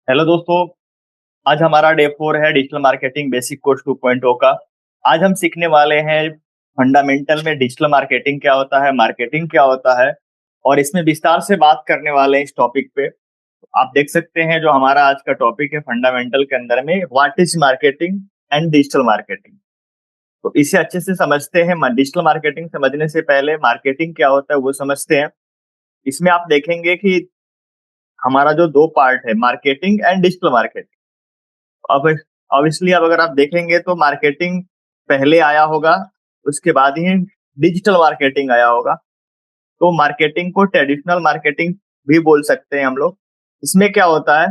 Hello दोस्तों। आज हमारा डे 4 है डिजिटल मार्केटिंग बेसिक कोर्स 2.0 का। आज हम सीखने वाले हैं फंडामेंटल में डिजिटल मार्केटिंग क्या होता है, मार्केटिंग क्या होता है, और इसमें विस्तार से बात करने वाले हैं इस टॉपिक पे। आप देख सकते हैं जो हमारा आज का टॉपिक है फंडामेंटल के अंदर में what is marketing and digital marketing. तो इसे अच्छे से समझते हैं। डिजिटल मार्केटिंग समझने से पहले मार्केटिंग क्या होता है वो समझते हैं। इसमें आप देखेंगे कि हमारा जो दो पार्ट है, मार्केटिंग एंड डिजिटल मार्केटिंग। अब ऑब्वियसली अब अगर आप देखेंगे तो मार्केटिंग पहले आया होगा, उसके बाद ही डिजिटल मार्केटिंग आया होगा। तो मार्केटिंग को ट्रेडिशनल मार्केटिंग भी बोल सकते हैं हम लोग। इसमें क्या होता है,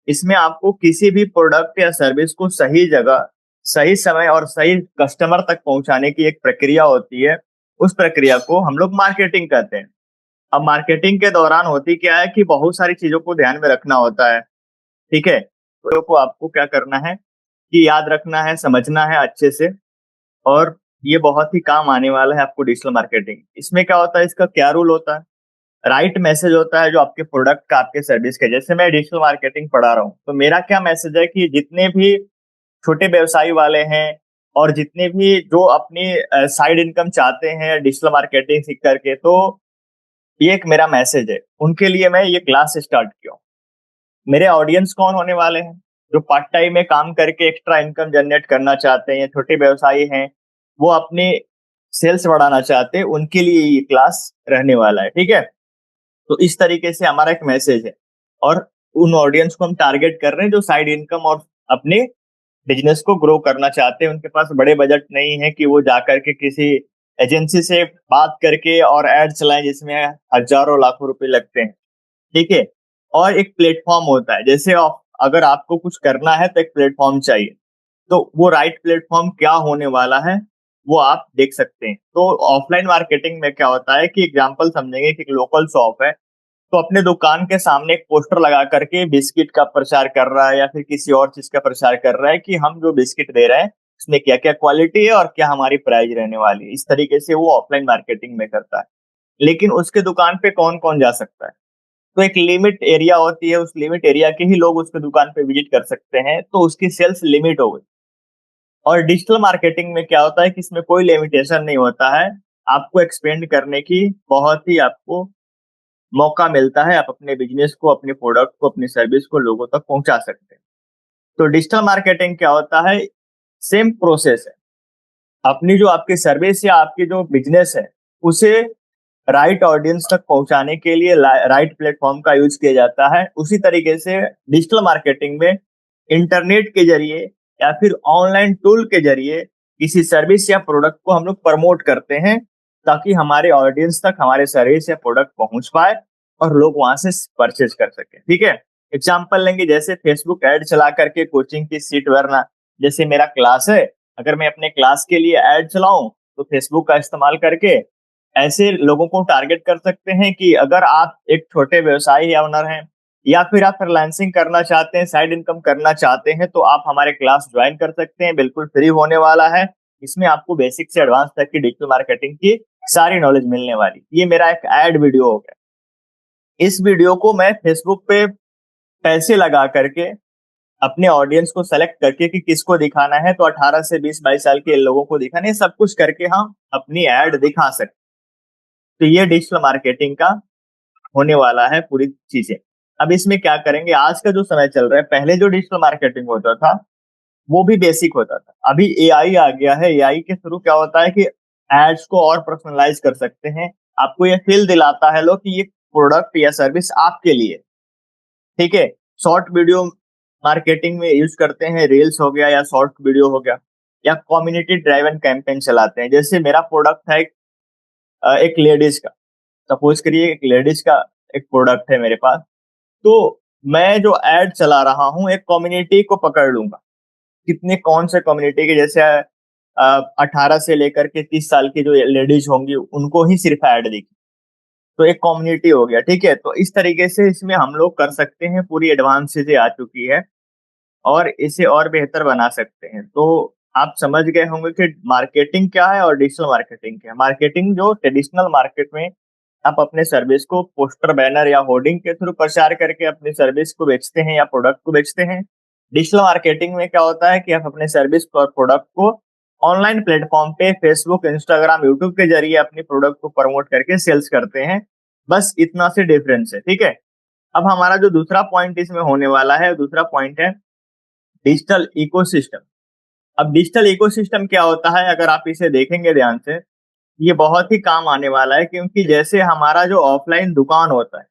इसमें आपको किसी भी प्रोडक्ट या सर्विस को सही जगह, सही समय और सही कस्टमर तक पहुंचाने की एक प्रक्रिया होती है। उस प्रक्रिया को हम लोग मार्केटिंग कहते हैं। अब मार्केटिंग के दौरान होती क्या है कि बहुत सारी चीजों को ध्यान में रखना होता है। ठीक है, तो को आपको क्या करना है कि याद रखना है, समझना है अच्छे से। और ये बहुत ही काम आने वाला है आपको डिजिटल मार्केटिंग। इसमें क्या होता है, इसका क्या रूल होता है, राइट मैसेज होता है जो आपके प्रोडक्ट का, आपके सर्विस का। जैसे मैं डिजिटल मार्केटिंग पढ़ा रहा हूँ तो मेरा क्या मैसेज है कि जितने भी छोटे व्यवसायी वाले हैं और जितने भी जो अपनी साइड इनकम चाहते हैं डिजिटल मार्केटिंग सीख करके, तो ये एक मेरा मैसेज है उनके लिए। मैं ये क्लास स्टार्ट किया हूँ। मेरे ऑडियंस कौन होने वाले हैं, जो पार्ट टाइम में काम करके एक्स्ट्रा इनकम जनरेट करना चाहते हैं, छोटे व्यवसायी हैं, वो अपने सेल्स बढ़ाना चाहते हैं, उनके लिए ये क्लास रहने वाला है। ठीक है, तो इस तरीके से हमारा एक मैसेज है। और उन ऑडियंस को हम टारगेट कर रहे हैं जो साइड इनकम और अपने बिजनेस को ग्रो करना चाहते हैं। उनके पास बड़े बजट नहीं है कि वो जा करके किसी एजेंसी से बात करके और एड चलाएं जिसमें हजारों लाखों रुपए लगते हैं। ठीक है, और एक प्लेटफॉर्म होता है। जैसे अगर आपको कुछ करना है तो एक प्लेटफॉर्म चाहिए, तो वो राइट प्लेटफॉर्म क्या होने वाला है वो आप देख सकते हैं। तो ऑफलाइन मार्केटिंग में क्या होता है कि एग्जांपल समझेंगे कि एक लोकल शॉप है, तो अपने दुकान के सामने एक पोस्टर लगा करके बिस्किट का प्रचार कर रहा है या फिर किसी और चीज का प्रचार कर रहा है कि हम जो बिस्किट दे रहे हैं उसमें क्या क्या क्वालिटी है और क्या हमारी प्राइस रहने वाली है। इस तरीके से वो ऑफलाइन मार्केटिंग में करता है। लेकिन उसके दुकान पे कौन कौन जा सकता है, तो एक लिमिट एरिया होती है, उस लिमिट एरिया के ही लोग उसके दुकान पे विजिट कर सकते हैं, तो उसकी सेल्स लिमिट हो गई। और डिजिटल मार्केटिंग में क्या होता है कि इसमें कोई लिमिटेशन नहीं होता है, आपको एक्सपेंड करने की बहुत ही आपको मौका मिलता है। आप अपने बिजनेस को, अपने प्रोडक्ट को, अपनी सर्विस को लोगों तक पहुंचा सकते हैं। तो डिजिटल मार्केटिंग क्या होता है, सेम प्रोसेस है। अपनी जो आपकी सर्विस या आपकी जो बिजनेस है उसे राइट ऑडियंस तक पहुंचाने के लिए राइट प्लेटफॉर्म का यूज किया जाता है। उसी तरीके से डिजिटल मार्केटिंग में इंटरनेट के जरिए या फिर ऑनलाइन टूल के जरिए किसी सर्विस या प्रोडक्ट को हम लोग प्रमोट करते हैं, ताकि हमारे ऑडियंस तक हमारे सर्विस या प्रोडक्ट पहुंच पाए और लोग वहां से परचेज कर सके। ठीक है, एग्जाम्पल लेंगे, जैसे फेसबुक ऐड चला करके कोचिंग की सीट भरना। जैसे मेरा क्लास है, अगर मैं अपने क्लास के लिए ऐड चलाऊं तो फेसबुक का इस्तेमाल करके ऐसे लोगों को टारगेट कर सकते हैं कि अगर आप एक छोटे व्यवसायी या ओनर हैं या फिर आप फ्रीलांसिंग करना चाहते हैं, साइड इनकम करना चाहते हैं, तो आप हमारे क्लास ज्वाइन कर सकते हैं। बिल्कुल फ्री होने वाला है। इसमें आपको बेसिक से एडवांस तक की डिजिटल मार्केटिंग की सारी नॉलेज मिलने वाली। ये मेरा एक एड वीडियो हो गया। इस वीडियो को मैं फेसबुक पे पैसे लगा करके अपने ऑडियंस को सेलेक्ट करके कि किसको दिखाना है, तो 18 से 20-22 साल के लोगों को दिखाना है, सब कुछ करके हम अपनी एड दिखा सकते। तो ये डिजिटल मार्केटिंग का होने वाला है पूरी चीजें। अब इसमें क्या करेंगे, आज का जो समय चल रहा है, पहले जो डिजिटल मार्केटिंग होता था वो भी बेसिक होता था। अभी एआई आ गया है। एआई के थ्रू क्या होता है कि एड्स को और पर्सनलाइज कर सकते हैं। आपको ये फील दिलाता है लोग कि ये प्रोडक्ट या सर्विस आपके लिए। ठीक है, शॉर्ट वीडियो मार्केटिंग में यूज करते हैं, रील्स हो गया या शॉर्ट वीडियो हो गया, या कम्युनिटी ड्राइवन कैंपेन चलाते हैं। जैसे मेरा प्रोडक्ट है एक लेडीज का, सपोज करिए एक लेडीज का एक प्रोडक्ट है मेरे पास, तो मैं जो एड चला रहा हूँ एक कम्युनिटी को पकड़ लूंगा। कितने कौन से कम्युनिटी के, जैसे 18 से लेकर के 30 साल की जो लेडीज होंगी उनको ही सिर्फ ऐड दिखी, तो एक कम्युनिटी हो गया। ठीक है, तो इस तरीके से इसमें हम लोग कर सकते हैं। पूरी एडवांस चीजें आ चुकी है और इसे और बेहतर बना सकते हैं। तो आप समझ गए होंगे कि मार्केटिंग क्या है और डिजिटल मार्केटिंग क्या है। मार्केटिंग जो ट्रेडिशनल मार्केट में आप अपने सर्विस को पोस्टर, बैनर या होर्डिंग के थ्रू प्रचार करके अपनी सर्विस को बेचते हैं या प्रोडक्ट को बेचते हैं। डिजिटल मार्केटिंग में क्या होता है कि आप अपने सर्विस और प्रोडक्ट को ऑनलाइन प्लेटफॉर्म पे फेसबुक, इंस्टाग्राम, यूट्यूब के जरिए अपनी प्रोडक्ट को प्रमोट करके सेल्स करते हैं। बस इतना से डिफरेंस है, ठीक है। अब हमारा जो दूसरा पॉइंट इसमें होने वाला है, दूसरा पॉइंट है डिजिटल इकोसिस्टम। अब डिजिटल इकोसिस्टम क्या होता है, अगर आप इसे देखेंगे ध्यान से, ये बहुत ही काम आने वाला है, क्योंकि जैसे हमारा जो ऑफलाइन दुकान होता है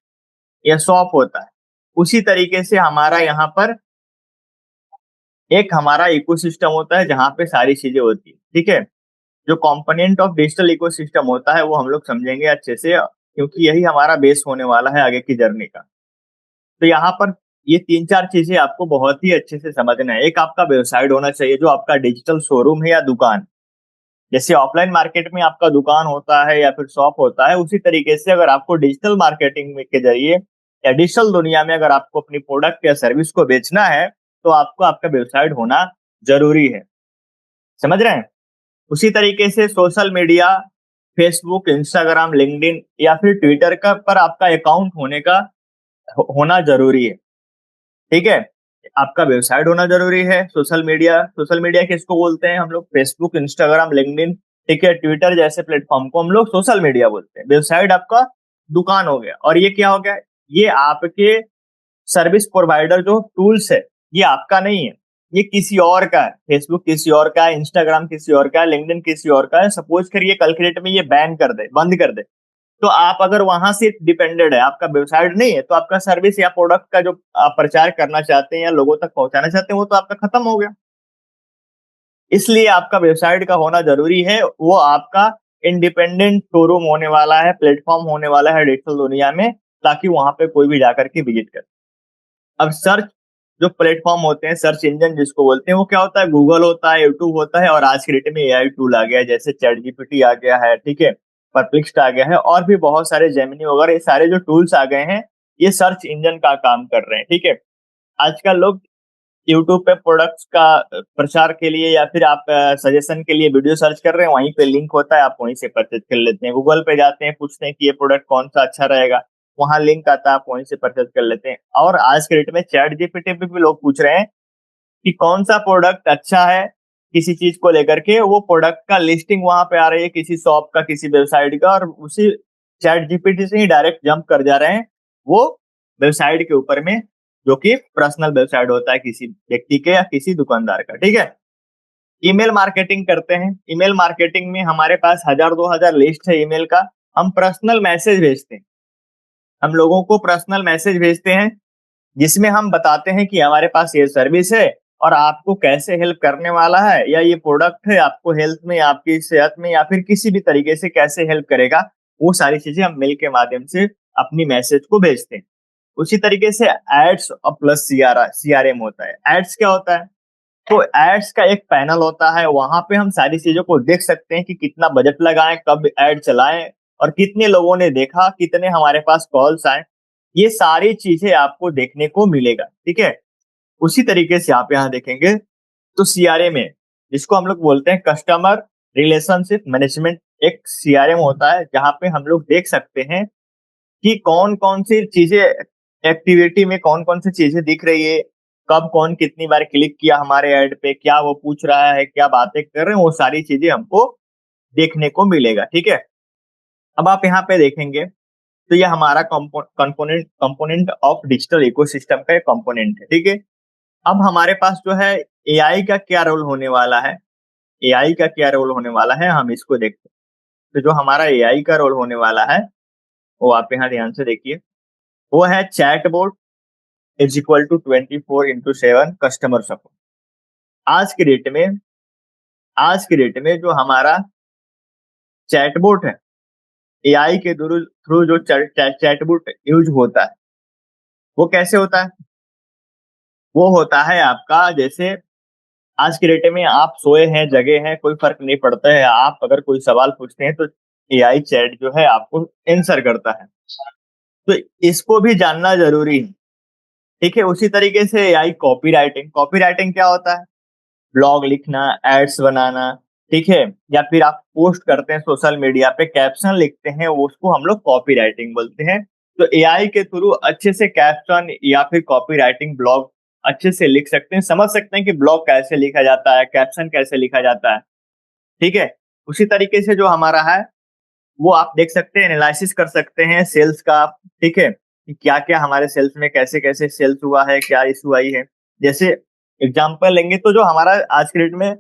या शॉप होता है, उसी तरीके से हमारा यहाँ पर एक हमारा इकोसिस्टम होता है जहाँ पे सारी चीजें होती है, ठीक है। जो कंपोनेंट ऑफ डिजिटल इकोसिस्टम होता है वो हम लोग समझेंगे अच्छे से, क्योंकि यही हमारा बेस होने वाला है आगे की जर्नी का। तो यहाँ पर ये 3-4 चीजें आपको बहुत ही अच्छे से समझना है। एक आपका वेबसाइट होना चाहिए, जो आपका डिजिटल शोरूम है या दुकान। जैसे ऑफलाइन मार्केट में आपका दुकान होता है या फिर शॉप होता है, उसी तरीके से अगर आपको डिजिटल मार्केटिंग के जरिए या डिजिटल दुनिया में अगर आपको अपनी प्रोडक्ट या सर्विस को बेचना है, तो आपको आपका वेबसाइट होना जरूरी है। समझ रहे हैं? उसी तरीके से social media, Facebook, Instagram, LinkedIn या फिर ट्विटर का पर आपका अकाउंट होना जरूरी है, ठीक है। आपका वेबसाइट होना जरूरी है। सोशल मीडिया किसको बोलते हैं हम लोग? फेसबुक, इंस्टाग्राम, लिंक्डइन, ठीक है, ट्विटर जैसे प्लेटफॉर्म को हम लोग सोशल मीडिया बोलते हैं। वेबसाइट आपका दुकान हो गया। और ये क्या हो गया? ये आपके सर्विस प्रोवाइडर जो टूल्स है, ये आपका नहीं है, ये किसी और का है। फेसबुक किसी और का है, इंस्टाग्राम किसी और का है, लिंक्डइन किसी और का है। सपोज करिए कल के डेट में ये बैन कर दे, बंद कर दे, तो आप अगर वहां से डिपेंडेड है, आपका वेबसाइट नहीं है, तो आपका सर्विस या प्रोडक्ट का जो आप प्रचार करना चाहते हैं या लोगों तक पहुंचाना चाहते हैं, वो तो आपका खत्म हो गया। इसलिए आपका वेबसाइट का होना जरूरी है। वो आपका इंडिपेंडेंट शोरूम होने वाला है, प्लेटफॉर्म होने वाला है डिजिटल दुनिया में, ताकि वहां पे कोई भी जाकर के विजिट करे। अब सर्च जो प्लेटफॉर्म होते हैं, सर्च इंजन जिसको बोलते हैं, वो क्या होता है? गूगल होता है, यूट्यूब होता है, और आज के डेट में एआई टूल आ गया है, जैसे चैट जीपीटी आ गया है, ठीक है, परप्लेक्स्ट आ गया है, और भी बहुत सारे, जेमिनी वगैरह, ये सारे जो टूल्स आ गए हैं, ये सर्च इंजन का काम कर रहे हैं, ठीक है। आजकल लोग यूट्यूब पे प्रोडक्ट्स का प्रचार के लिए या फिर आप सजेशन के लिए वीडियो सर्च कर रहे हैं, वहीं पे लिंक होता है, आप वहीं से परचेज कर लेते हैं। गूगल पे जाते हैं, पूछते हैं कि ये प्रोडक्ट कौन सा अच्छा रहेगा, वहां लिंक आता है, आप वहीं से परचेज कर लेते हैं। और आज के डेट में चैट जीपीटी पे भी लोग पूछ रहे हैं कि कौन सा प्रोडक्ट अच्छा है, किसी चीज को लेकर के वो प्रोडक्ट का लिस्टिंग वहां पे आ रही है, किसी शॉप का, किसी वेबसाइट का, और उसी चैट जीपीटी से ही डायरेक्ट जंप कर जा रहे हैं वो वेबसाइट के ऊपर में, जो कि पर्सनल वेबसाइट होता है किसी व्यक्ति के या किसी दुकानदार का, ठीक है। ईमेल मार्केटिंग करते हैं। ईमेल मार्केटिंग में हमारे पास 1000-2000 लिस्ट है ईमेल का। हम पर्सनल मैसेज भेजते हैं, हम लोगों को पर्सनल मैसेज भेजते हैं, जिसमें हम बताते हैं कि हमारे पास ये सर्विस है और आपको कैसे हेल्प करने वाला है, या ये प्रोडक्ट है आपको हेल्थ में, आपकी सेहत में, या फिर किसी भी तरीके से कैसे हेल्प करेगा, वो सारी चीजें हम मेल के माध्यम से अपनी मैसेज को भेजते हैं। उसी तरीके से एड्स और प्लस सीआरएम होता है। एड्स क्या होता है? तो एड्स का एक पैनल होता है, वहां पे हम सारी चीजों को देख सकते हैं कि कितना बजट लगाएं, कब एड चलाएं, और कितने लोगों ने देखा, कितने हमारे पास कॉल्स आए, ये सारी चीजें आपको देखने को मिलेगा, ठीक है। उसी तरीके से आप यहाँ देखेंगे तो सीआरएम है, जिसको हम लोग बोलते हैं कस्टमर रिलेशनशिप मैनेजमेंट, एक सीआरएम होता है, जहाँ पे हम लोग देख सकते हैं कि कौन कौन सी चीजें, एक्टिविटी में कौन कौन सी चीजें दिख रही है, कब कौन कितनी बार क्लिक किया हमारे ऐड पे, क्या वो पूछ रहा है, क्या बातें कर रहे हैं, वो सारी चीजें हमको देखने को मिलेगा, ठीक है। अब आप यहाँ पे देखेंगे तो ये हमारा component component of digital ecosystem का एक कंपोनेंट है, ठीक है। अब हमारे पास जो है एआई का क्या रोल होने वाला है, एआई का क्या रोल होने वाला है, हम इसको देखते हैं। तो जो हमारा एआई का रोल होने वाला है, वो आप यहाँ ध्यान से देखिए, वो है chatbot is equal to 24/7 customer support. आज के डेट में आज के डेट में जो हमारा चैटबॉट है, एआई के थ्रू जो चैटबॉट यूज होता है, वो कैसे होता है? वो होता है आपका, जैसे आज के डेट में आप सोए हैं, जगे हैं, कोई फर्क नहीं पड़ता है, आप अगर कोई सवाल पूछते हैं तो एआई चैट जो है आपको आंसर करता है। तो इसको भी जानना जरूरी है, ठीक है। उसी तरीके से एआई कॉपी राइटिंग क्या होता है? ब्लॉग लिखना, एड्स बनाना, ठीक है, या फिर आप पोस्ट करते हैं सोशल मीडिया पे, कैप्शन लिखते हैं, उसको हम लोग कॉपी राइटिंग बोलते हैं। तो एआई के थ्रू अच्छे से कैप्शन या फिर कॉपी राइटिंग ब्लॉग अच्छे से लिख सकते हैं, समझ सकते हैं कि ब्लॉग कैसे लिखा जाता है, कैप्शन कैसे लिखा जाता है। ठीक है, उसी तरीके से जो हमारा है वो आप देख सकते हैं, एनालिसिस कर सकते हैं सेल्स का। ठीक है, कि क्या क्या हमारे सेल्स में कैसे कैसे सेल्स हुआ है, क्या इशू आई है। जैसे एग्जांपल लेंगे तो जो हमारा आज के डेट में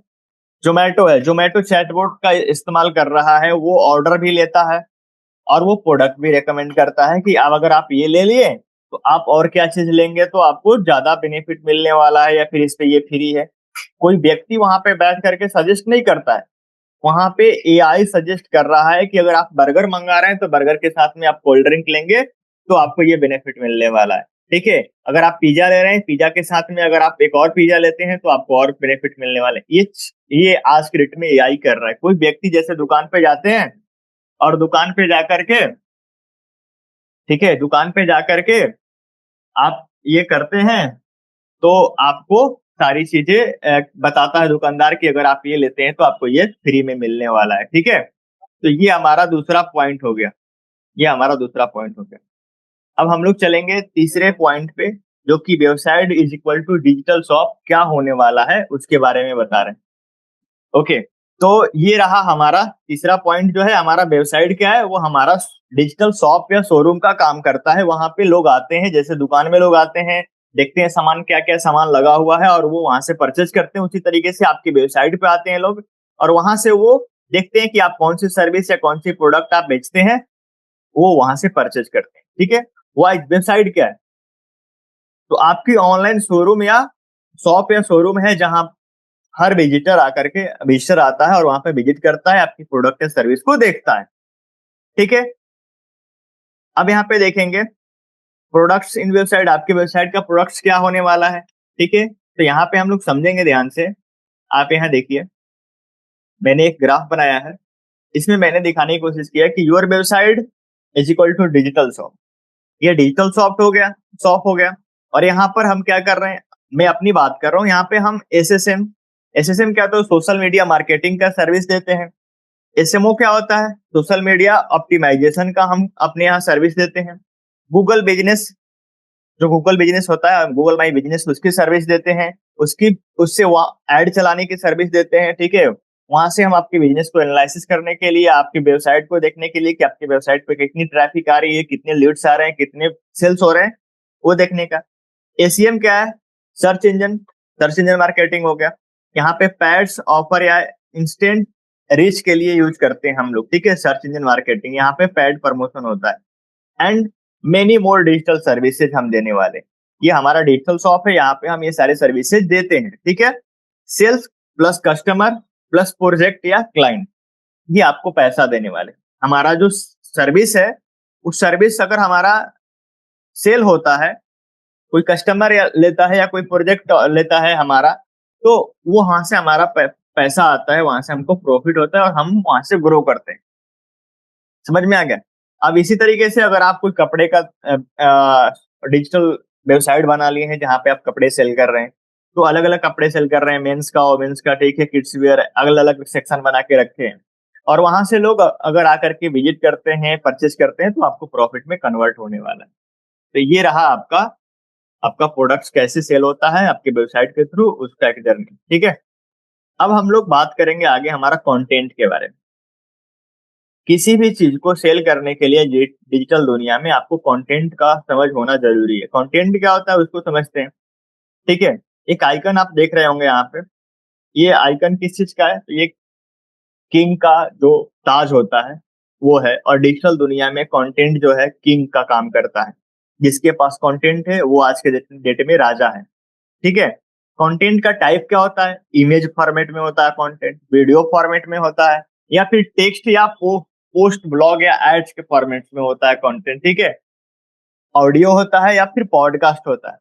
जोमेटो है, जोमेटो चैटबॉट का इस्तेमाल कर रहा है, वो ऑर्डर भी लेता है और वो प्रोडक्ट भी रेकमेंड करता है कि अब अगर आप ये ले लिए तो आप और क्या चीज लेंगे तो आपको ज्यादा बेनिफिट मिलने वाला है, या फिर इस पे ये फ्री है। कोई व्यक्ति वहां पे बैठ करके सजेस्ट नहीं करता है, वहां पे एआई सजेस्ट कर रहा है कि अगर आप बर्गर मंगा रहे हैं तो बर्गर के साथ में आप कोल्ड ड्रिंक लेंगे तो आपको ये बेनिफिट मिलने वाला है। ठीक है, अगर आप पिज्जा ले रहे हैं, पिज्जा के साथ में अगर आप एक और पिज्जा लेते हैं तो आपको और बेनिफिट मिलने वाले हैं। ये आज के डेट में एआई कर रहा है। कोई व्यक्ति जैसे दुकान पे जाते हैं और दुकान पे जाकर के, ठीक है, दुकान पे जाकर के आप ये करते हैं तो आपको सारी चीजें बताता है दुकानदार की अगर आप ये लेते हैं तो आपको ये फ्री में मिलने वाला है। ठीक है, तो ये हमारा दूसरा पॉइंट हो गया, ये हमारा दूसरा पॉइंट हो गया। अब हम लोग चलेंगे तीसरे पॉइंट पे, जो कि website is equal to digital shop क्या होने वाला है उसके बारे में बता रहे हैं। ओके, तो ये रहा हमारा तीसरा पॉइंट। जो है हमारा वेबसाइट क्या है, वो हमारा डिजिटल शॉप या शोरूम का काम करता है। वहां पे लोग आते हैं, जैसे दुकान में लोग आते हैं, देखते हैं सामान क्या क्या सामान लगा हुआ है और वो वहां से परचेज करते हैं। उसी तरीके से आपकी वेबसाइट पे आते हैं लोग और वहां से वो देखते हैं कि आप कौन सी सर्विस या कौन सी प्रोडक्ट आप बेचते हैं, वो वहां से परचेज करते हैं। ठीक है, वो वेबसाइट क्या है, तो आपकी ऑनलाइन शोरूम या शॉप या शोरूम है जहां हर विजिटर आता है और वहां पे विजिट करता है, आपकी प्रोडक्ट या सर्विस को देखता है। ठीक है, अब यहाँ पे देखेंगे प्रोडक्ट्स इन वेबसाइट, आपकी वेबसाइट का प्रोडक्ट्स क्या होने वाला है। ठीक है, तो यहाँ पे हम लोग समझेंगे ध्यान से। आप यहाँ देखिए, मैंने एक ग्राफ बनाया है, इसमें मैंने दिखाने की कोशिश किया कि your website is equal to digital shop. ये डिजिटल शॉप हो गया। और यहाँ पर हम क्या कर रहे हैं, मैं अपनी बात कर रहा हूँ, यहाँ पे हम एसएसएम क्या, तो सोशल मीडिया मार्केटिंग का सर्विस देते हैं। एसएमओ क्या होता है, सोशल मीडिया ऑप्टिमाइजेशन का हम अपने यहाँ सर्विस देते हैं। गूगल बिजनेस, जो गूगल बिजनेस होता है, गूगल माई बिजनेस, उसकी सर्विस देते हैं। उसकी उससे वहाँ एड चलाने की सर्विस देते हैं। ठीक है, वहां से हम आपके बिजनेस को एनालिसिस करने के लिए, आपकी वेबसाइट को देखने के लिए कि आपकी वेबसाइट पे कितनी ट्रैफिक आ रही है, कितने लीड्स आ रहे हैं, कितने सेल्स हो रहे हैं, वो देखने का। एसीएम क्या है, सर्च इंजन मार्केटिंग हो गया। यहाँ पे पैड्स ऑफर या इंस्टेंट रीच के लिए यूज करते हैं हम लोग। ठीक है, सर्च इंजन मार्केटिंग, यहाँ पे पैड प्रमोशन होता है। And many more digital services हम देने वाले, ये हमारा डिजिटल शॉप है, यहाँ पे हम ये सारे सर्विसेज देते हैं। ठीक है, sales plus customer plus project या क्लाइंट, ये आपको पैसा देने वाले। हमारा जो सर्विस है, उस सर्विस अगर हमारा सेल होता है, कोई कस्टमर लेता है या कोई प्रोजेक्ट लेता है हमारा, तो वो वहां से हमारा पैसा आता है, वहां से हमको प्रॉफिट होता है और हम वहां से ग्रो करते हैं। समझ में आ गया। अब इसी तरीके से अगर आप कोई कपड़े का डिजिटल वेबसाइट बना लिए हैं जहाँ पे आप कपड़े सेल कर रहे हैं, तो अलग अलग कपड़े सेल कर रहे हैं, मेंस का वोमेन्स का, ठीक है, किड्स वेयर, अलग अलग सेक्शन बना के रखे हैं। और वहां से लोग अगर आकर के विजिट करते हैं, परचेज करते हैं, तो आपको प्रॉफिट में कन्वर्ट होने वाला है। तो ये रहा आपका आपका प्रोडक्ट्स कैसे सेल होता है आपके वेबसाइट के थ्रू, उसका एक जर्नी। ठीक है, अब हम लोग बात करेंगे आगे हमारा कंटेंट के बारे में। किसी भी चीज को सेल करने के लिए डिजिटल दुनिया में आपको कंटेंट का समझ होना जरूरी है। कंटेंट क्या होता है उसको समझते हैं। ठीक है, एक आइकन आप देख रहे होंगे यहाँ पे, ये आइकन किस चीज का है, तो ये किंग का जो ताज होता है वो है। और डिजिटल दुनिया में कंटेंट जो है किंग का काम करता है। जिसके पास कंटेंट है वो आज के डेट में राजा है। ठीक है, कंटेंट का टाइप क्या होता है, इमेज फॉर्मेट में होता है कंटेंट, वीडियो फॉर्मेट में होता है, या फिर टेक्स्ट या पोस्ट ब्लॉग या एड्स के फॉर्मेट में होता है कंटेंट। ठीक है, ऑडियो होता है या फिर पॉडकास्ट होता है।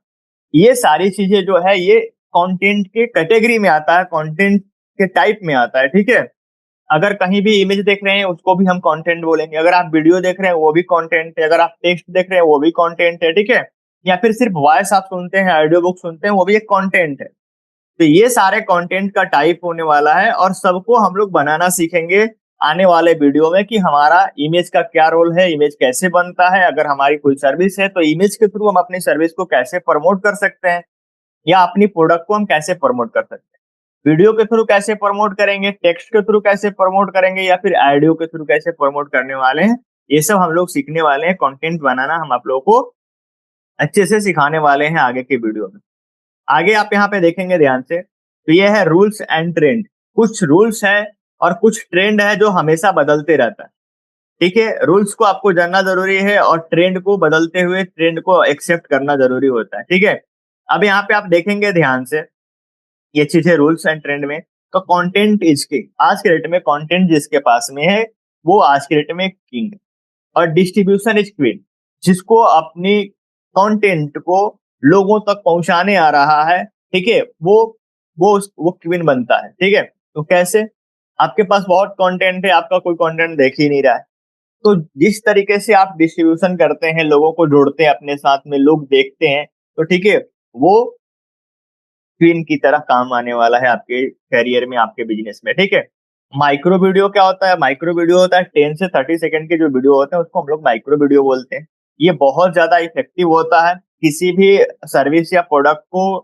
ये सारी चीजें जो है ये कंटेंट के कैटेगरी में आता है, कंटेंट के टाइप में आता है। ठीक है, अगर कहीं भी इमेज देख रहे हैं उसको भी हम कंटेंट बोलेंगे, अगर आप वीडियो देख रहे हैं वो भी कंटेंट है, अगर आप टेक्स्ट देख रहे हैं वो भी कंटेंट है। ठीक है, या फिर सिर्फ वॉइस आप सुनते हैं, ऑडियो बुक सुनते हैं, वो भी एक कंटेंट है। तो ये सारे कंटेंट का टाइप होने वाला है और सबको हम लोग बनाना सीखेंगे आने वाले वीडियो में कि हमारा इमेज का क्या रोल है, इमेज कैसे बनता है, अगर हमारी कोई सर्विस है तो इमेज के थ्रू हम अपनी सर्विस को कैसे प्रमोट कर सकते हैं या अपनी प्रोडक्ट को हम कैसे प्रमोट कर सकते हैं, वीडियो के थ्रू कैसे प्रमोट करेंगे, टेक्स्ट के थ्रू कैसे प्रमोट करेंगे या फिर ऑडियो के थ्रू कैसे प्रमोट करने वाले हैं। ये सब हम लोग सीखने वाले हैं। कंटेंट बनाना हम आप लोगों को अच्छे से सिखाने वाले हैं आगे के वीडियो में। आगे आप यहाँ पे देखेंगे ध्यान से, तो ये है रूल्स एंड ट्रेंड। कुछ रूल्स है और कुछ ट्रेंड है जो हमेशा बदलते रहता है। ठीक है, रूल्स को आपको जानना जरूरी है और ट्रेंड को बदलते हुए ट्रेंड को एक्सेप्ट करना जरूरी होता है। ठीक है, अब यहाँ पे आप देखेंगे ध्यान से, ये चीजें रूल्स एंड ट्रेंड में, तो कंटेंट इज किंग। आज के डेट में कंटेंट जिसके पास में है वो आज के डेट में किंग है। और डिस्ट्रीब्यूशन इज क्वीन, जिसको अपनी कंटेंट को लोगों तक पहुंचाने आ रहा है, ठीक है, वो क्वीन बनता है। ठीक है, तो कैसे? आपके पास बहुत कंटेंट है, आपका कोई कंटेंट देख ही नहीं रहा है, तो जिस तरीके से आप डिस्ट्रीब्यूशन करते हैं, लोगों को जोड़ते हैं अपने साथ में, लोग देखते हैं, तो ठीक है, वो क्वीन की तरह काम आने वाला है आपके करियर में, आपके बिजनेस में। ठीक है, माइक्रो वीडियो क्या होता है? माइक्रो वीडियो होता है 10 से 30 सेकंड के जो वीडियो होते हैं उसको हम लोग माइक्रो वीडियो बोलते हैं। ये बहुत ज्यादा इफेक्टिव होता है किसी भी सर्विस या प्रोडक्ट को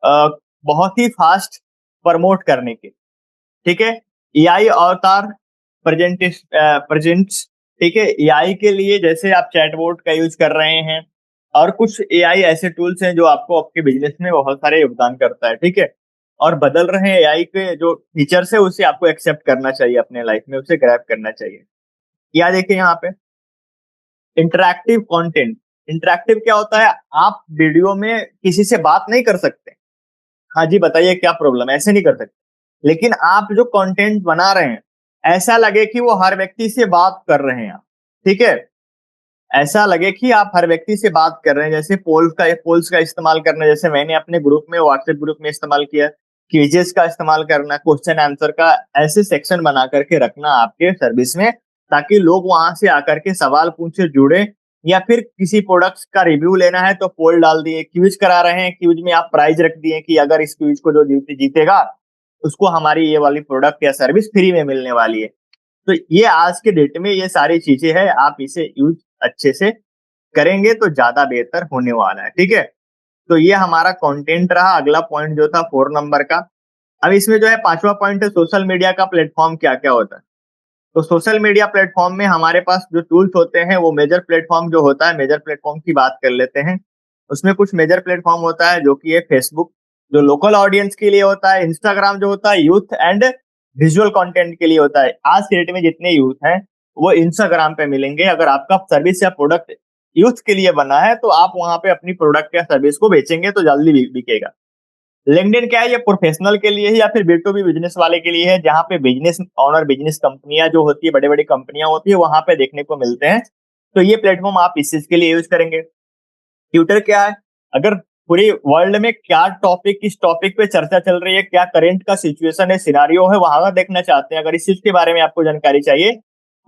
अ, बहुत ही फास्ट प्रमोट करने के। ठीक है, एआई अवतार प्रेजेंट्स। ठीक है, एआई के लिए जैसे आप चैटबॉट का यूज कर रहे हैं और कुछ एआई ऐसे टूल्स हैं जो आपको आपके बिजनेस में बहुत सारे योगदान करता है। ठीक है, और बदल रहे हैं एआई के जो फीचर्स है उसे आपको एक्सेप्ट करना चाहिए अपने लाइफ में, उसे ग्रैब करना चाहिए। या देखिए यहाँ पे इंटरैक्टिव कंटेंट। इंटरैक्टिव क्या होता है? आप वीडियो में किसी से बात नहीं कर सकते, हाँ जी बताइए क्या प्रॉब्लम, ऐसे नहीं कर सकते, लेकिन आप जो कंटेंट बना रहे हैं ऐसा लगे कि वो हर व्यक्ति से बात कर रहे हैं आप। ठीक है, ऐसा लगे कि आप हर व्यक्ति से बात कर रहे हैं, जैसे पोल्स का इस्तेमाल करना, जैसे मैंने अपने ग्रुप में, व्हाट्सएप ग्रुप में इस्तेमाल किया, क्विजेस का इस्तेमाल करना, क्वेश्चन आंसर का ऐसे सेक्शन बना करके रखना आपके सर्विस में, ताकि लोग वहां से आकर के सवाल पूछे, जुड़े, या फिर किसी प्रोडक्ट का रिव्यू लेना है तो पोल डाल दिए, क्विज करा रहे हैं, क्विज में आप प्राइज रख दिए कि अगर इस क्विज को जो जीतेगा उसको हमारी ये वाली प्रोडक्ट या सर्विस फ्री में मिलने वाली है। तो ये आज के डेट में ये सारी चीजें हैं, आप इसे यूज अच्छे से करेंगे तो ज्यादा बेहतर होने वाला है। ठीक है, तो ये हमारा कंटेंट रहा। अगला पॉइंट जो था 4 नंबर का, अब इसमें जो है 5वां पॉइंट है सोशल मीडिया का प्लेटफॉर्म क्या क्या होता है। तो सोशल मीडिया प्लेटफॉर्म में हमारे पास जो टूल्स होते हैं वो मेजर प्लेटफॉर्म जो होता है, मेजर प्लेटफॉर्म की बात कर लेते हैं। उसमें कुछ मेजर प्लेटफॉर्म होता है जो कि है फेसबुक, जो लोकल ऑडियंस के लिए होता है, इंस्टाग्राम जो होता है यूथ एंड विजुअल कंटेंट के लिए होता है। आज के डेट में जितने यूथ हैं वो इंस्टाग्राम पे मिलेंगे। अगर आपका सर्विस या प्रोडक्ट यूथ के लिए बना है तो आप वहां पे अपनी प्रोडक्ट या सर्विस को बेचेंगे तो जल्दी बिकेगा। लिंक्डइन क्या है? ये प्रोफेशनल के लिए है या फिर B2B बिजनेस वाले के लिए है, जहां पे बिजनेस ऑनर, बिजनेस कंपनियां जो होती है, बड़े बड़ी कंपनियां होती है, वहां पे देखने को मिलते हैं। तो ये प्लेटफॉर्म आप इस चीज के लिए यूज करेंगे। ट्विटर क्या है? अगर पूरी वर्ल्ड में क्या टॉपिक, किस टॉपिक पे चर्चा चल रही है, क्या करंट का सिचुएशन है, सिनारियो है, वहां देखना चाहते हैं, अगर इस चीज के बारे में आपको जानकारी चाहिए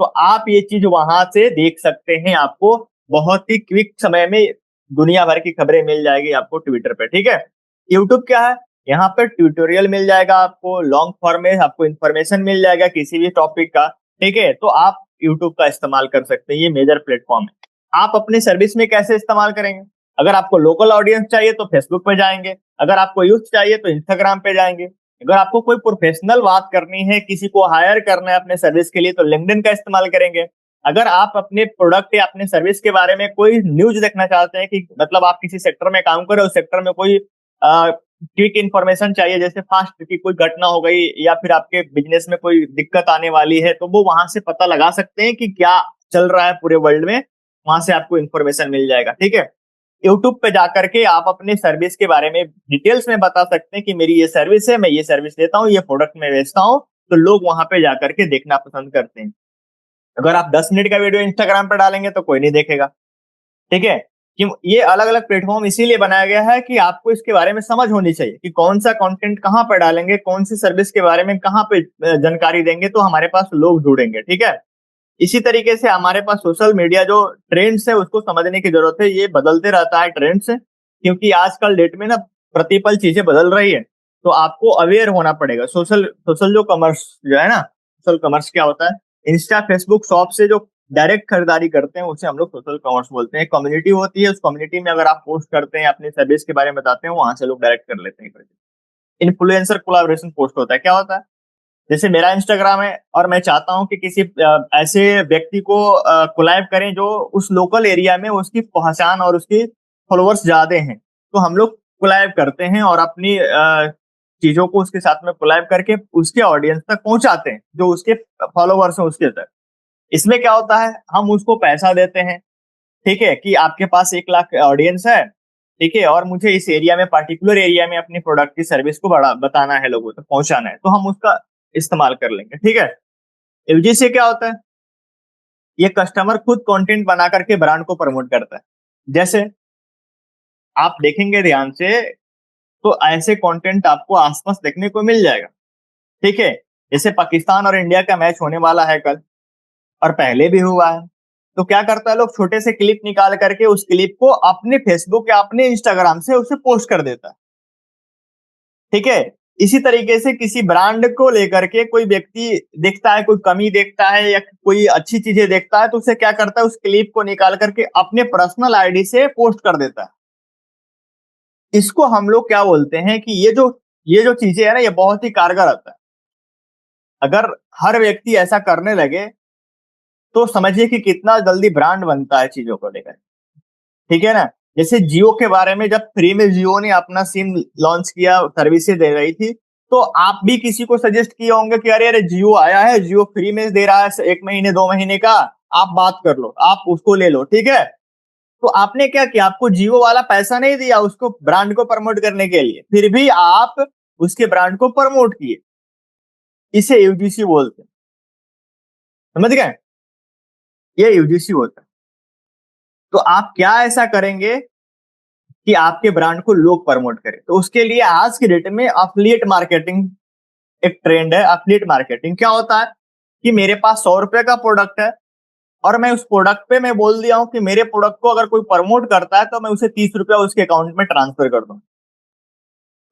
तो आप ये चीज वहां से देख सकते हैं। आपको बहुत ही क्विक समय में दुनिया भर की खबरें मिल जाएगी आपको ट्विटर पे। ठीक है, यूट्यूब क्या है? यहाँ पे ट्यूटोरियल मिल जाएगा आपको, लॉन्ग फॉर्म में आपको इन्फॉर्मेशन मिल जाएगा किसी भी टॉपिक का। ठीक है, तो आप यूट्यूब का इस्तेमाल कर सकते हैं, ये मेजर प्लेटफॉर्म है। आप अपने सर्विस में कैसे इस्तेमाल करेंगे? अगर आपको लोकल ऑडियंस चाहिए तो फेसबुक पे जाएंगे, अगर आपको यूथ चाहिए तो इंस्टाग्राम पे जाएंगे, अगर आपको कोई प्रोफेशनल बात करनी है, किसी को हायर करना है अपने सर्विस के लिए तो लिंक्डइन का इस्तेमाल करेंगे। अगर आप अपने प्रोडक्ट या अपने सर्विस के बारे में कोई न्यूज देखना चाहते हैं कि मतलब आप किसी सेक्टर में काम कर रहे हो, उस सेक्टर में कोई क्विक इंफॉर्मेशन चाहिए, जैसे फास्ट की कोई घटना हो गई या फिर आपके बिजनेस में कोई दिक्कत आने वाली है, तो वो वहां से पता लगा सकते हैं कि क्या चल रहा है पूरे वर्ल्ड में, वहां से आपको इन्फॉर्मेशन मिल जाएगा। ठीक है, यूट्यूब पे जाकर के आप अपने सर्विस के बारे में डिटेल्स में बता सकते हैं कि मेरी ये सर्विस है, मैं ये सर्विस देता हूँ, ये प्रोडक्ट मैं बेचता हूँ, तो लोग वहां पे जाकर के देखना पसंद करते हैं। अगर आप 10 मिनट का वीडियो इंस्टाग्राम पे डालेंगे तो कोई नहीं देखेगा। ठीक है, कि ये अलग अलग प्लेटफॉर्म इसीलिए बनाया गया है कि आपको इसके बारे में समझ होनी चाहिए कि कौन सा कंटेंट कहाँ पर डालेंगे, कौन सी सर्विस के बारे में कहाँ पे जानकारी देंगे तो हमारे पास लोग जुड़ेंगे। ठीक है, इसी तरीके से हमारे पास सोशल मीडिया जो ट्रेंड्स है उसको समझने की जरूरत है। ये बदलते रहता है ट्रेंड्स, क्योंकि आजकल डेट में ना प्रतिपल चीजें बदल रही है। तो आपको अवेयर होना पड़ेगा। सोशल सोशल जो कमर्स जो है ना, सोशल कमर्स क्या होता है, इंस्टा फेसबुक शॉप से जो डायरेक्ट खरीदारी करते हैं उसे हम लोग सोशल कमर्स बोलते हैं। कम्युनिटी होती है, उस कम्युनिटी में अगर आप पोस्ट करते हैं, अपनी सर्विस के बारे में बताते हैं, वहां से लोग डायरेक्ट कर लेते हैं। इन्फ्लुएंसर कोलैबोरेशन पोस्ट होता है। क्या होता है, जैसे मेरा इंस्टाग्राम है और मैं चाहता हूं कि किसी ऐसे व्यक्ति को कोलैब करें जो उस लोकल एरिया में उसकी पहचान और उसकी फॉलोअर्स ज्यादा हैं, तो हम लोग कोलैब करते हैं और अपनी चीजों को उसके साथ में कोलैब करके उसके ऑडियंस तक पहुंचाते हैं, जो उसके फॉलोअर्स हैं उसके तक। इसमें क्या होता है, हम उसको पैसा देते हैं, ठीक है, कि आपके पास 1 लाख ऑडियंस है, ठीक है, और मुझे इस एरिया में, पर्टिकुलर एरिया में अपनी प्रोडक्ट की सर्विस को बड़ा बताना है, लोगों तक पहुंचाना है, तो हम उसका इस्तेमाल कर लेंगे। ठीक है। एफजी से क्या होता है, ये कस्टमर खुद कंटेंट बना करके ब्रांड को प्रमोट करता है। जैसे आप देखेंगे ध्यान से तो ऐसे कंटेंट आपको आसपास देखने को मिल जाएगा। ठीक है, जैसे पाकिस्तान और इंडिया का मैच होने वाला है कल, और पहले भी हुआ है, तो क्या करता है, लोग छोटे से क्लिप निकाल करके उस क्लिप को अपने फेसबुक या अपने इंस्टाग्राम से उसे पोस्ट कर देता है। ठीक है, इसी तरीके से किसी ब्रांड को लेकर के कोई व्यक्ति देखता है, कोई कमी देखता है या कोई अच्छी चीजें देखता है, तो उसे क्या करता है, उस क्लिप को निकाल करके अपने पर्सनल आईडी से पोस्ट कर देता है। इसको हम लोग क्या बोलते हैं कि ये जो चीजें है ना, ये बहुत ही कारगर होता है। अगर हर व्यक्ति ऐसा करने लगे तो समझिए कि कितना जल्दी ब्रांड बनता है चीजों को लेकर। ठीक है ना। जैसे जियो के बारे में, जब फ्री में जियो ने अपना सिम लॉन्च किया, सर्विसेज दे रही थी, तो आप भी किसी को सजेस्ट किए होंगे कि अरे अरे जियो आया है, जियो फ्री में दे रहा है 1 महीने 2 महीने का, आप बात कर लो, आप उसको ले लो। ठीक है, तो आपने क्या किया, आपको जियो वाला पैसा नहीं दिया उसको ब्रांड को प्रमोट करने के लिए, फिर भी आप उसके ब्रांड को प्रमोट किए। इसे यूजीसी बोलते हैं। समझ गए, ये यूजीसी होता है। तो आप क्या ऐसा करेंगे कि आपके ब्रांड को लोग प्रमोट करें, तो उसके लिए आज की डेट में अफिलिएट मार्केटिंग एक ट्रेंड है। अफिलिएट मार्केटिंग क्या होता है कि मेरे पास 100 रुपए का प्रोडक्ट है और मैं उस प्रोडक्ट पे मैं बोल दिया हूं कि मेरे प्रोडक्ट को अगर कोई प्रमोट करता है तो मैं उसे 30 रुपया उसके अकाउंट में ट्रांसफर कर दूं।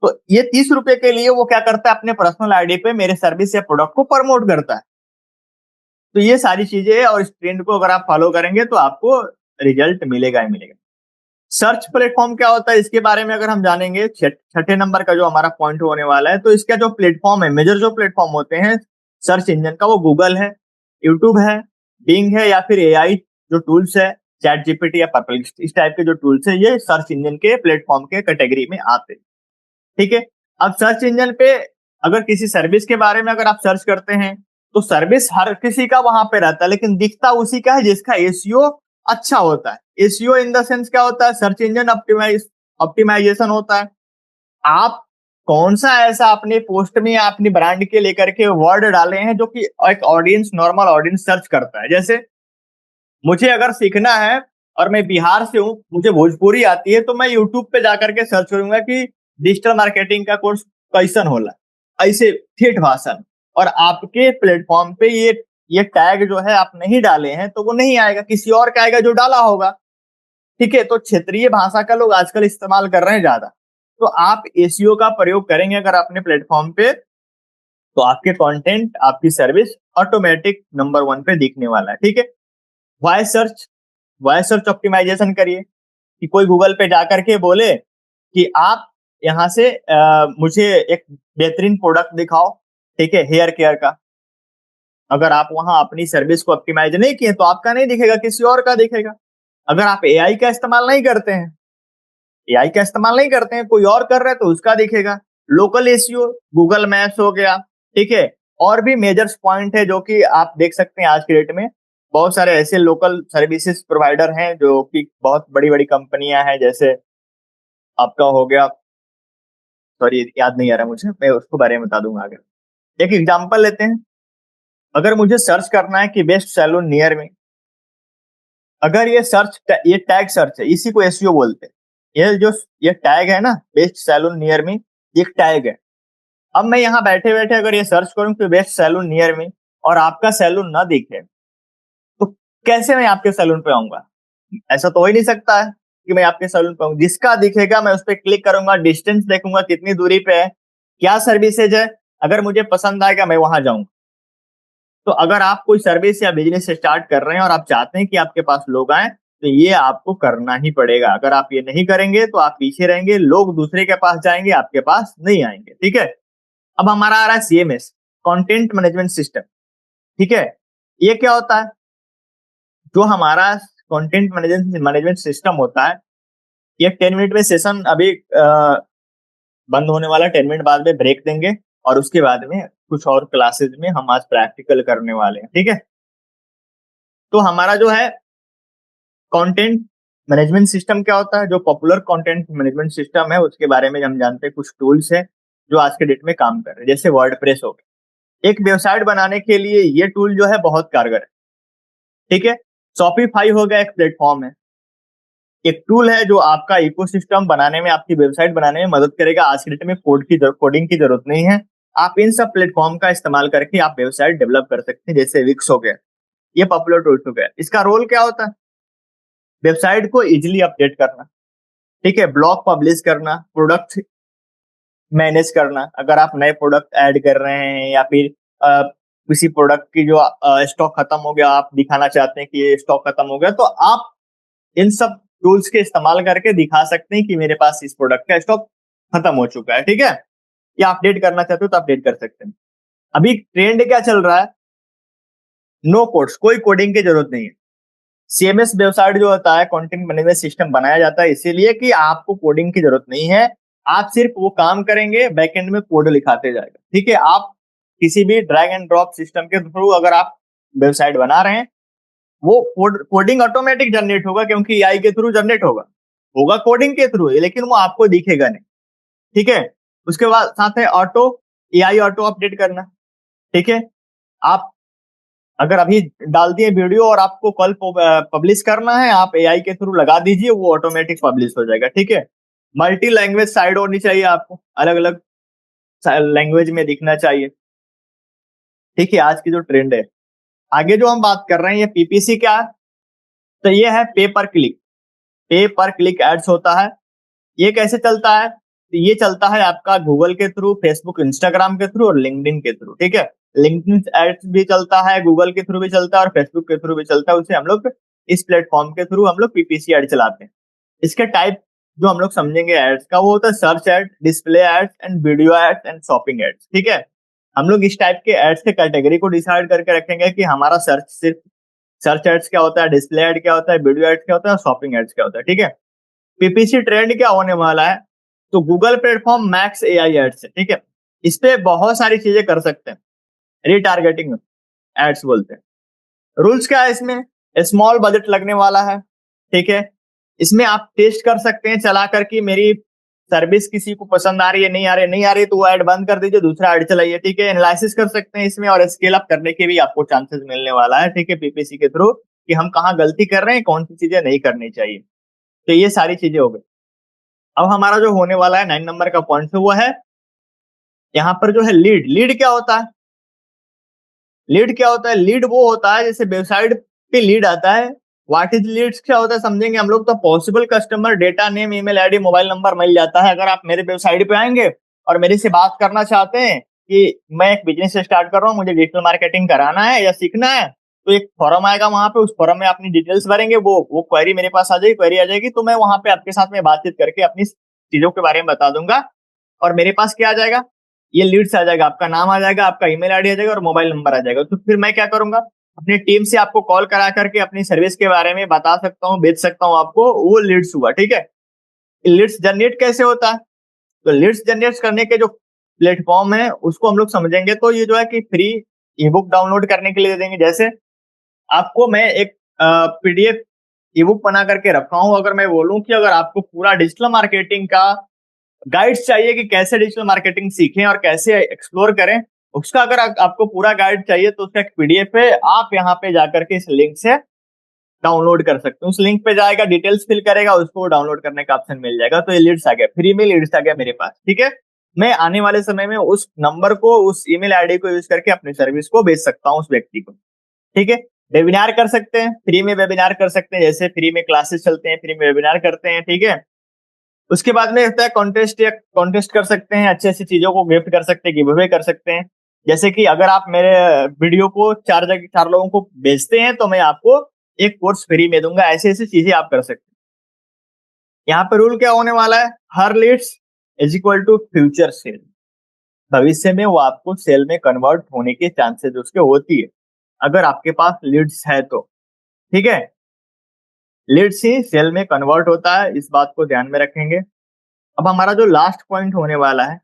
तो ये 30 रुपए के लिए वो क्या करता है, अपने पर्सनल आईडी पे मेरे सर्विस या प्रोडक्ट को प्रमोट करता है। तो ये सारी चीजें और इस ट्रेंड को अगर आप फॉलो करेंगे तो आपको रिजल्ट मिलेगा ही मिलेगा। सर्च प्लेटफॉर्म क्या होता है, इसके बारे में अगर हम जानेंगे, छठे नंबर का जो हमारा पॉइंट होने वाला है, तो इसका जो प्लेटफॉर्म है, मेजर जो प्लेटफॉर्म होते हैं सर्च इंजन का, वो गूगल है, यूट्यूब है, बिंग है, या फिर एआई जो टूल्स है, चैट जीपीटी या परप्लेक्स, इस टाइप के जो टूल्स है, ये सर्च इंजन के प्लेटफॉर्म के कैटेगरी में आते हैं। ठीक है। अब सर्च इंजन पे अगर किसी सर्विस के बारे में अगर आप सर्च करते हैं, तो सर्विस हर किसी का वहां पे रहता है, लेकिन दिखता उसी का है जिसका एसईओ अच्छा होता है। एसईओ इन द सेंस क्या होता है, सर्च इंजन ऑप्टिमाइजेशन होता है। आप कौन सा ऐसा अपने पोस्ट में या अपनी ब्रांड के लेकर के वर्ड डाले हैं जो कि एक ऑडियंस, नॉर्मल ऑडियंस सर्च करता है। जैसे मुझे अगर सीखना है और मैं बिहार से हूँ, मुझे भोजपुरी आती है, तो मैं यूट्यूब पे जाकर के सर्च करूंगा कि डिजिटल मार्केटिंग का कोर्स कैसन होला, ऐसे ठेठ भाषण। और आपके प्लेटफॉर्म पे ये टैग जो है आप नहीं डाले हैं तो वो नहीं आएगा, किसी और का आएगा जो डाला होगा। ठीक है, तो क्षेत्रीय भाषा का लोग आजकल इस्तेमाल कर रहे हैं ज्यादा। तो आप एसईओ का प्रयोग करेंगे अगर अपने प्लेटफॉर्म पे, तो आपके कंटेंट, आपकी सर्विस ऑटोमेटिक नंबर 1 पे दिखने वाला है। ठीक है। Voice search, voice search optimization करिए कि कोई गूगल पे जाकर के बोले कि आप यहाँ से मुझे एक बेहतरीन प्रोडक्ट दिखाओ, ठीक है, हेयर केयर का। अगर आप वहां अपनी सर्विस को ऑप्टिमाइज नहीं किए तो आपका नहीं दिखेगा, किसी और का दिखेगा। अगर आप एआई का इस्तेमाल नहीं करते हैं, एआई का इस्तेमाल नहीं करते हैं, कोई और कर रहा है तो उसका दिखेगा। लोकल एसईओ, गूगल मैप्स हो गया। ठीक है। और भी मेजर्स पॉइंट है जो कि आप देख सकते हैं आज के डेट में। बहुत सारे ऐसे लोकल सर्विसेज प्रोवाइडर हैं जो कि बहुत बड़ी बड़ी कंपनियां हैं, जैसे आपका हो गया, सॉरी याद नहीं आ रहा मुझे, मैं उसको बारे में बता दूंगा आगे। एक एग्जांपल लेते हैं। अगर मुझे सर्च करना है कि बेस्ट सैलून नियर में, अगर ये टैग सर्च है, इसी को एसईओ बोलते हैं। ये टैग है ना, बेस्ट सैलून नियर में, ये टैग है। अब मैं यहाँ बैठे बैठे अगर ये सर्च करूं कि बेस्ट सैलून नियर में, और आपका सैलून ना दिखे, तो कैसे मैं आपके सैलून पे आऊंगा? ऐसा तो हो ही नहीं सकता है कि मैं आपके सैलून पे आऊं। जिसका दिखेगा मैं उस पर क्लिक करूंगा, डिस्टेंस देखूंगा कितनी दूरी पे है, क्या सर्विसेज है, अगर मुझे पसंद आएगा मैं वहां जाऊंगा। तो अगर आप कोई सर्विस या बिजनेस स्टार्ट कर रहे हैं और आप चाहते हैं कि आपके पास लोग आए, तो ये आपको करना ही पड़ेगा। अगर आप ये नहीं करेंगे तो आप पीछे रहेंगे, लोग दूसरे के पास जाएंगे, आपके पास नहीं आएंगे। ठीक है। अब हमारा आ रहा है सीएमएस, कंटेंट मैनेजमेंट सिस्टम। ठीक है। ये क्या होता है? जो हमारा कंटेंट मैनेजमेंट सिस्टम होता है, ये 10 मिनट में सेशन अभी बंद होने वाला, 10 मिनट बाद में ब्रेक देंगे और उसके बाद में कुछ और क्लासेस में हम आज प्रैक्टिकल करने वाले हैं। ठीक है। तो हमारा जो है कंटेंट मैनेजमेंट सिस्टम क्या होता है, जो पॉपुलर कंटेंट मैनेजमेंट सिस्टम है उसके बारे में हम जानते हैं। कुछ टूल्स है जो आज के डेट में काम कर रहे हैं, जैसे वर्डप्रेस हो गया। एक वेबसाइट बनाने के लिए ये टूल जो है बहुत कारगर है। ठीक है। शॉपिफाई हो गया, एक प्लेटफॉर्म है, एक टूल है जो आपका इकोसिस्टम बनाने में, आपकी वेबसाइट बनाने में मदद करेगा। आज के डेट में कोडिंग की जरूरत नहीं है। आप इन सब प्लेटफॉर्म का इस्तेमाल करके आप वेबसाइट डेवलप कर सकते हैं, जैसे विक्स हो गया। ये पॉपुलर टूल्स हो गया। इसका रोल क्या होता है? वेबसाइट को इजिली अपडेट करना, ठीक है, ब्लॉग पब्लिश करना, प्रोडक्ट मैनेज करना। अगर आप नए प्रोडक्ट ऐड कर रहे हैं या फिर किसी प्रोडक्ट की जो स्टॉक खत्म हो गया, आप दिखाना चाहते हैं कि ये स्टॉक खत्म हो गया, तो आप इन सब टूल्स के इस्तेमाल करके दिखा सकते हैं कि मेरे पास इस प्रोडक्ट का स्टॉक खत्म हो चुका है। ठीक है। या अपडेट करना चाहते हो तो अपडेट कर सकते हैं। अभी ट्रेंड क्या चल रहा है? नो कोड्स, कोई कोडिंग की जरूरत नहीं है। सीएमएस वेबसाइट जो होता है, कंटेंट मैनेजमेंट सिस्टम बनाया जाता है इसीलिए कि आपको कोडिंग की जरूरत नहीं है। आप सिर्फ वो काम करेंगे, बैकएंड में कोड लिखाते जाएगा। ठीक है। आप किसी भी ड्रैग एंड ड्रॉप सिस्टम के थ्रू अगर आप वेबसाइट बना रहे हैं, वो कोडिंग ऑटोमेटिक जनरेट होगा, क्योंकि एआई के थ्रू जनरेट होगा, होगा कोडिंग के थ्रू, लेकिन वो आपको दिखेगा नहीं। ठीक है। उसके बाद साथ है ऑटो, एआई ऑटो अपडेट करना। ठीक है। आप अगर अभी डाल दिए वीडियो और आपको कल पब्लिश करना है, आप एआई के थ्रू लगा दीजिए, वो ऑटोमेटिक पब्लिश हो जाएगा। ठीक है। मल्टी लैंग्वेज साइट होनी चाहिए, आपको अलग अलग लैंग्वेज में दिखना चाहिए। ठीक है। आज की जो ट्रेंड है, आगे जो हम बात कर रहे हैं, ये पीपीसी क्या है? तो ये है पे पर क्लिक। पे पर क्लिक एड्स होता है। ये कैसे चलता है? तो ये चलता है आपका गूगल के थ्रू, फेसबुक इंस्टाग्राम के थ्रू और लिंक्डइन के थ्रू। ठीक है। लिंक्डइन एड्स भी चलता है, गूगल के थ्रू भी चलता है और फेसबुक के थ्रू भी चलता है। उसे हम लोग इस प्लेटफॉर्म के थ्रू हम लोग पीपीसी एड चलाते हैं। इसके टाइप जो हम लोग समझेंगे एड्स का, वो होता है search ad, display ads and video ads and shopping ads. ठीक है। हम लोग इस टाइप के एड्स के कैटेगरी को डिसाइड करके रखेंगे कि हमारा सर्च सिर्फ सर्च एड्स क्या होता है, डिस्प्ले एड क्या होता है, वीडियो एड्स क्या होता है, शॉपिंग एड्स क्या होता है। ठीक है। पीपीसी ट्रेंड क्या होने वाला है? तो Google platform max AI ads है। ठीक है। इस पे बहुत सारी चीजें कर सकते हैं, रिटारगेटिंग एड्स बोलते हैं। रूल्स क्या है इसमें? स्मॉल बजट लगने वाला है। ठीक है। इसमें आप टेस्ट कर सकते हैं चला कर कि मेरी सर्विस किसी को पसंद आ रही है, नहीं आ रही है, नहीं आ रही है तो वो ऐड बंद कर दीजिए, दूसरा ऐड चलाइए। ठीक है। एनालिसिस कर सकते हैं इसमें और स्केल अप करने के भी आपको चांसेस मिलने वाला है। ठीक है। पीपीसी के थ्रू कि हम कहाँ गलती कर रहे हैं, कौन सी चीजें नहीं करनी चाहिए। तो ये सारी चीजें हो गई। अब हमारा जो होने वाला है 9 नंबर का पॉइंट है, वो है यहाँ पर जो है लीड। लीड क्या होता है? लीड क्या होता है? लीड वो होता है, जैसे वेबसाइट पे लीड आता है। व्हाट इज लीड्स क्या होता है समझेंगे हम लोग। तो possible customer data, name, email ID, mobile number मिल जाता है। अगर आप मेरे वेबसाइट पे आएंगे और मेरे से बात करना चाहते हैं कि मैं एक बिजनेस स्टार्ट कर रहा हूँ, मुझे डिजिटल मार्केटिंग कराना है या सीखना है, तो एक फॉर्म आएगा, वहां पे उस फॉर्म में अपनी डिटेल्स भरेंगे, वो क्वेरी मेरे पास आ जाएगी, क्वेरी आ जाएगी, तो मैं वहां पे आपके साथ में बातचीत करके अपनी चीजों के बारे में बता दूंगा। और मेरे पास क्या आ जाएगा? ये लीड्स आ जाएगा, आपका नाम आ जाएगा, आपका ईमेल आईडी आ जाएगा और मोबाइल नंबर आ जाएगा। तो फिर मैं क्या करूंगा? अपनी टीम से आपको कॉल करा करके अपनी सर्विस के बारे में बता सकता हूँ, बेच सकता हूँ आपको। वो लीड्स हुआ। ठीक है। लीड्स जनरेट कैसे होता है? तो लीड्स जनरेट करने के जो प्लेटफॉर्म है उसको हम लोग समझेंगे। तो ये जो है कि फ्री ई बुक डाउनलोड करने के लिए दे देंगे। जैसे आपको मैं एक पीडीएफ ई बुक बना करके रखा हूं, अगर मैं बोलूं कि अगर आपको पूरा डिजिटल मार्केटिंग का गाइड्स चाहिए कि कैसे डिजिटल मार्केटिंग सीखें और कैसे एक्सप्लोर करें, उसका अगर आपको पूरा गाइड चाहिए तो उसका एक पीडीएफ है, आप यहाँ पे जाकर के इस लिंक से डाउनलोड कर सकते हैं। उस लिंक पे जाएगा, डिटेल्स फिल करेगा, उसको डाउनलोड करने का ऑप्शन मिल जाएगा। तो ये लीड्स आ गया, फ्री में लीड्स आ गया मेरे पास। ठीक है। मैं आने वाले समय में उस नंबर को, उस ईमेल आईडी को यूज करके अपनी सर्विस को बेच सकता हूँ उस व्यक्ति को। ठीक है। वेबिनार कर सकते हैं, फ्री में वेबिनार कर सकते हैं, जैसे फ्री में क्लासेस चलते हैं, फ्री में वेबिनार करते हैं। ठीक है। उसके बाद में होता है कॉन्टेस्ट, या कॉन्टेस्ट कर सकते हैं, अच्छी अच्छी चीजों को गिफ्ट कर सकते हैं, गिव अवे कर सकते हैं। जैसे कि अगर आप मेरे वीडियो को चार लोगों को भेजते हैं तो मैं आपको एक कोर्स फ्री में दूंगा। ऐसी ऐसी चीजें आप कर सकते हैं। यहाँ पे रूल क्या होने वाला है, हर leads is equal to future sale. भविष्य में वो आपको सेल में कन्वर्ट होने के चांसेस उसके होती है, अगर आपके पास लीड्स है तो। ठीक है, लीड्स ही सेल में कन्वर्ट होता है, इस बात को ध्यान में रखेंगे। अब हमारा जो लास्ट पॉइंट होने वाला है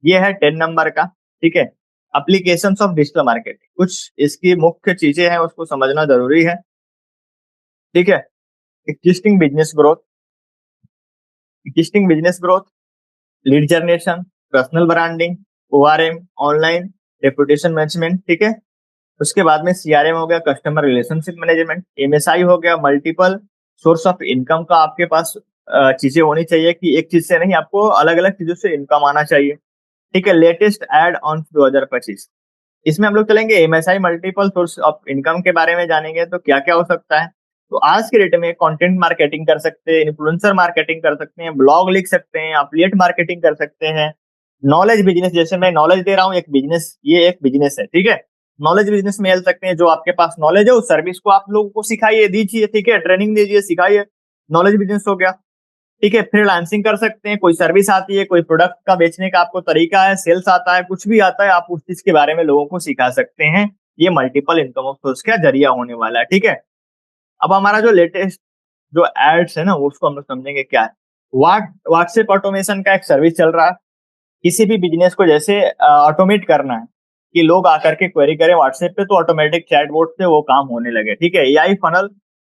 ये है 10 नंबर का। ठीक है, एप्लीकेशंस ऑफ डिजिटल मार्केटिंग, कुछ इसकी मुख्य चीजें हैं उसको समझना जरूरी है। ठीक है, existing business growth, existing business growth, lead generation, personal branding, ORM, online reputation management. ठीक है, उसके बाद में सीआरएम हो गया, कस्टमर रिलेशनशिप मैनेजमेंट, एमएसआई हो गया, मल्टीपल सोर्स ऑफ इनकम का आपके पास चीजें होनी चाहिए कि एक चीज से नहीं, आपको अलग अलग चीजों से इनकम आना चाहिए। ठीक है, लेटेस्ट एड ऑन 2025, इसमें हम लोग चलेंगे MSI multiple source of income के बारे में जानेंगे तो क्या क्या हो सकता है। तो आज के डेट में कंटेंट मार्केटिंग कर सकते हैं, इन्फ्लुएंसर मार्केटिंग कर सकते हैं, ब्लॉग लिख सकते हैं, एफिलिएट मार्केटिंग कर सकते हैं, नॉलेज बिजनेस, जैसे मैं नॉलेज दे रहा हूँ एक बिजनेस, ये एक बिजनेस है। ठीक है, नॉलेज बिजनेस में चल सकते हैं, जो आपके पास नॉलेज है उस सर्विस को आप लोगों को सिखाइए, दीजिए। ठीक है, ट्रेनिंग दीजिए, सिखाइए, नॉलेज बिजनेस हो गया। ठीक है, फ्रीलांसिंग कर सकते हैं, कोई सर्विस आती है, कोई प्रोडक्ट का बेचने का आपको तरीका है, सेल्स आता है, कुछ भी आता है, आप उस चीज के बारे में लोगों को सिखा सकते हैं। ये मल्टीपल इनकम ऑफ सोर्स का जरिया होने वाला है। ठीक है, अब हमारा जो लेटेस्ट जो एड्स है ना उसको हम लोग समझेंगे क्या है। व्हाट्सएप ऑटोमेशन का एक सर्विस चल रहा है, किसी भी बिजनेस को जैसे ऑटोमेट करना है कि लोग आकर के क्वेरी करें व्हाट्सएप पे तो ऑटोमेटिक चैटबॉट से वो काम होने लगे। ठीक है, एआई फनल,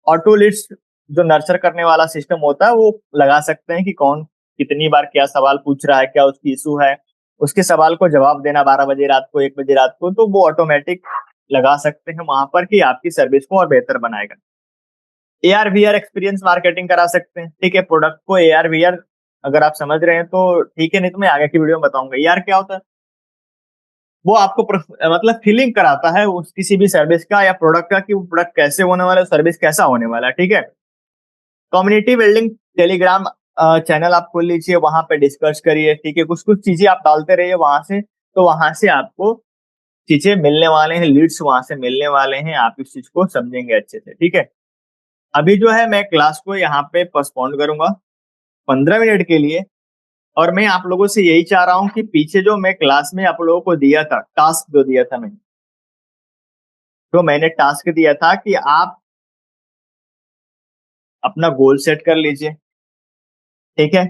ऑटो लीड्स जो नर्चर करने वाला सिस्टम होता है वो लगा सकते हैं कि कौन कितनी बार क्या सवाल पूछ रहा है, क्या उसकी इशू है, उसके सवाल को जवाब देना 12 बजे रात को, 1 बजे रात को, तो वो ऑटोमेटिक लगा सकते हैं वहां पर कि आपकी सर्विस को और बेहतर बनाएगा। एआर वीआर एक्सपीरियंस मार्केटिंग करा सकते हैं। ठीक है, प्रोडक्ट को एआर वीआर अगर आप समझ रहे हैं तो ठीक है, नहीं तो मैं आगे की वीडियो में बताऊंगा। एआर क्या होता है, वो आपको मतलब फीलिंग कराता है उस किसी भी सर्विस का या प्रोडक्ट का कि वो प्रोडक्ट कैसे होने वाला है, सर्विस कैसा होने वाला है। ठीक है, कम्युनिटी बिल्डिंग, टेलीग्राम चैनल आप खोल लीजिए, वहां पे डिस्कस करिए। ठीक है, कुछ कुछ चीजें आप डालते रहिए वहां से, तो वहां से आपको चीजें मिलने वाले हैं, लीड्स वहां से मिलने वाले हैं, आप इस चीज को समझेंगे अच्छे से। ठीक है, अभी जो है मैं क्लास को यहाँ पे पोस्टपोन करूंगा 15 मिनट के लिए, और मैं आप लोगों से यही चाह रहा हूँ कि पीछे जो मैं क्लास में आप लोगों को दिया था, टास्क जो दिया था मैंने, तो मैंने टास्क दिया था कि आप अपना गोल सेट कर लीजिए। ठीक है,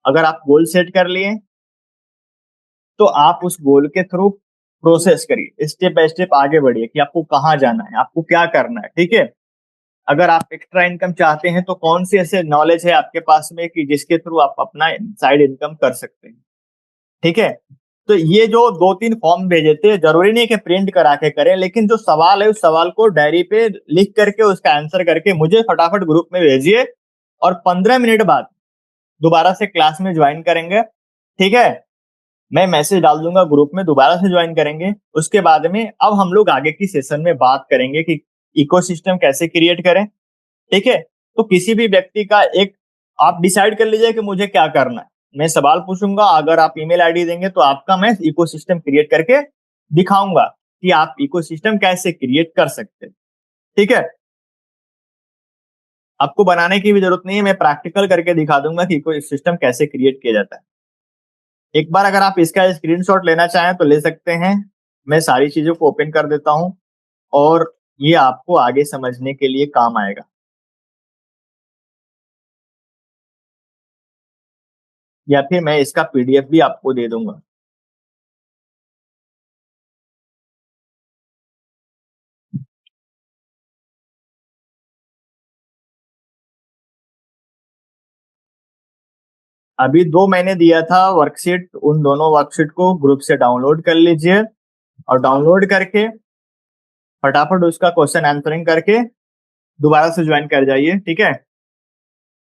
अगर आप गोल सेट कर लिए तो आप उस गोल के थ्रू प्रोसेस करिए, स्टेप बाय स्टेप आगे बढ़िए कि आपको कहाँ जाना है, आपको क्या करना है। ठीक है, अगर आप एक्स्ट्रा इनकम चाहते हैं तो कौन सी ऐसे नॉलेज है आपके पास में कि जिसके थ्रू आप अपना साइड इनकम कर सकते हैं। ठीक है, तो ये जो 2-3 फॉर्म भेजे थे, जरूरी नहीं कि प्रिंट करा के करें, लेकिन जो सवाल है उस सवाल को डायरी पे लिख करके उसका आंसर करके मुझे फटाफट ग्रुप में भेजिए, और 15 मिनट बाद दोबारा से क्लास में ज्वाइन करेंगे। ठीक है, मैं मैसेज डाल दूंगा ग्रुप में, दोबारा से ज्वाइन करेंगे। उसके बाद में अब हम लोग आगे की सेशन में बात करेंगे कि इकोसिस्टम कैसे क्रिएट करें। ठीक है, तो किसी भी व्यक्ति का एक आप डिसाइड कर लीजिए कि मुझे क्या करना है, मैं सवाल पूछूंगा, अगर आप ईमेल आईडी देंगे तो आपका मैं इकोसिस्टम क्रिएट करके दिखाऊंगा कि आप इकोसिस्टम कैसे क्रिएट कर सकते हैं। ठीक है, आपको बनाने की भी जरूरत नहीं है, मैं प्रैक्टिकल करके दिखा दूंगा कि इकोसिस्टम कैसे क्रिएट किया जाता है। एक बार अगर आप इसका स्क्रीनशॉट लेना चाहें तो ले सकते हैं, मैं सारी चीजों को ओपन कर देता हूं और ये आपको आगे समझने के लिए काम आएगा। या फिर मैं इसका पीडीएफ भी आपको दे दूंगा। अभी 2 मैंने दिया था वर्कशीट, उन दोनों वर्कशीट को ग्रुप से डाउनलोड कर लीजिए, और डाउनलोड करके फटाफट उसका क्वेश्चन आंसरिंग करके दोबारा से ज्वाइन कर जाइए। ठीक है,